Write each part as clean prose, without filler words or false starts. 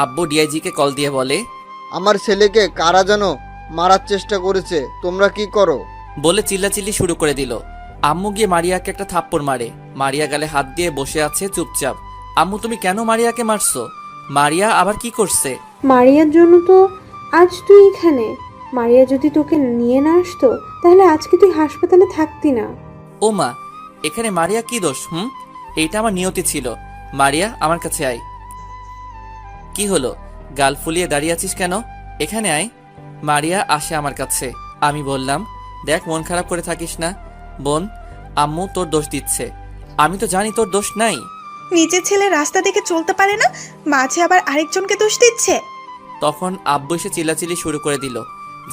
আব্বু ডিআইজিকে কল দিয়ে বলে, আমার ছেলেকে কারা যেন মারার চেষ্টা করেছে, তোমরা কি করো? বলে চিল্লাচিল্লি শুরু করে দিল। আম্মু গিয়ে মারিয়াকে একটা থাপ্পড় মারে। মারিয়া গালে হাত দিয়ে বসে আছে চুপচাপ। আম্মু, তুমি কেন মারিয়াকে মারছো? মারিয়া আবার কি করছে? মারিয়ার জন্য তো আজ তুই এখানে। মারিয়া যদি তোকে নিয়ে না আসতো তাহলে আজকে তুই হাসপাতালে থাকতি না। ও মা, এখানে মারিয়া কি দোষ? এইটা আমার নিয়তি ছিল। মারিয়া, আমার কাছে আয়। কি হলো, গাল ফুলিয়ে দাঁড়িয়ে আছিস কেন? এখানে আয়। মারিয়া আসে আমার কাছে। আমি বললাম, দেখ, মন খারাপ করে থাকিস না বোন। আম্মু তোর দোষ দিচ্ছে। আমি তো জানি তোর দোষ নাই। নিজের ছেলে রাস্তা দেখে চলতে পারে না, মাঝে আবার আরেকজনকে দোষ দিচ্ছে। তখন আব্বু এসে চিল্লাচিল্লি শুরু করে দিল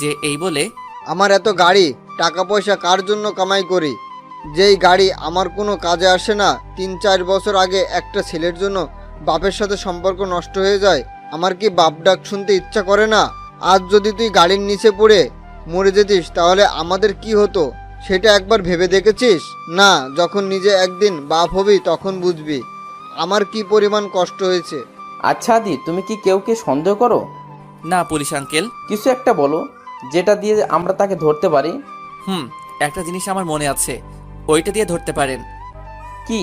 যে এই বলে, আমার এত গাড়ি, টাকা পয়সা কার জন্য কামাই করি? যেই গাড়ি আমার কোনো কাজে আসে না। 3-4 বছর আগে একটা ছেলের জন্য বাপের সাথে সম্পর্ক নষ্ট হয়ে যায়। আমার কি বাপ ডাক শুনতে ইচ্ছা করে না? আজ যদি তুই গাড়ির নিচে পড়ে মরে যেতিস তাহলে আমাদের কি হতো সেটা একবার ভেবে দেখেছিস? না, যখন নিজে একদিন বাপ হবি তখন বুঝবি আমার কি পরিমাণ কষ্ট হয়েছে। আচ্ছা আদি, তুমি কি কেউকে সন্দেহ করো? না পুলিশ আঙ্কেল। কিছু একটা বলো যেটা দিয়ে আমরা তাকে ধরতে পারি। একটা জিনিস আমার মনে আছে, ওইটা দিয়ে ধরতে পারেন। কি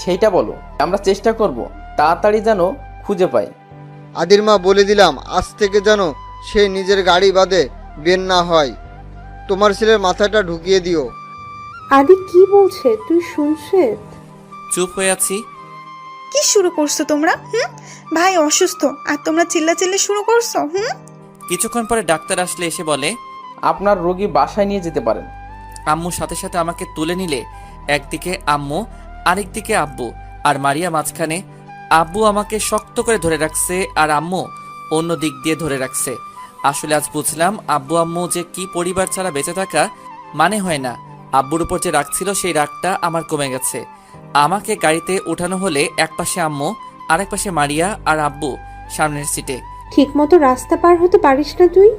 সেইটা বলো, আমরা চেষ্টা করব তাড়াতাড়ি যেন খুঁজে পাই। আদির মা, বলে দিলাম আজ থেকে যেন সে নিজের গাড়ি বাদে বের না হয়। তোমার ছেলের মাথাটা ঢুকিয়ে দিও। আদি কি বলছে তুই শুনছিস? চুপ হয়ে আছি। কি শুরু করছো তোমরা? ভাই অসুস্থ আর তোমরা চিল্লাচিল্লি শুরু করছো? কিছুক্ষণ পরে ডাক্তার আসলে এসে বলে, আপনার রোগী বাসায় নিয়ে যেতে পারেন। আম্মুর সাথে সাথে আমাকে তুলে নিলে। একদিকে আম্মু, আরেকদিকে আব্বু, আর মারিয়া মাঝখানে। আব্বু আমাকে শক্ত করে ধরে রাখছে আর আম্মু অন্য দিক দিয়ে ধরে রাখছে। আসলে আজ বুঝলাম আব্বু আম্মু যে কি পরিবার ছাড়া বেঁচে থাকা মানে হয় না। আব্বুর উপর যে রাগ ছিল সেই রাগটা আমার কমে গেছে। আমাকে গাড়িতে উঠানো হলে একপাশে আম্মু, আরেক পাশে মারিয়া আর আব্বু সামনের সিটে। ঠিক মতো রাস্তা পার হতে পারিস না তুই?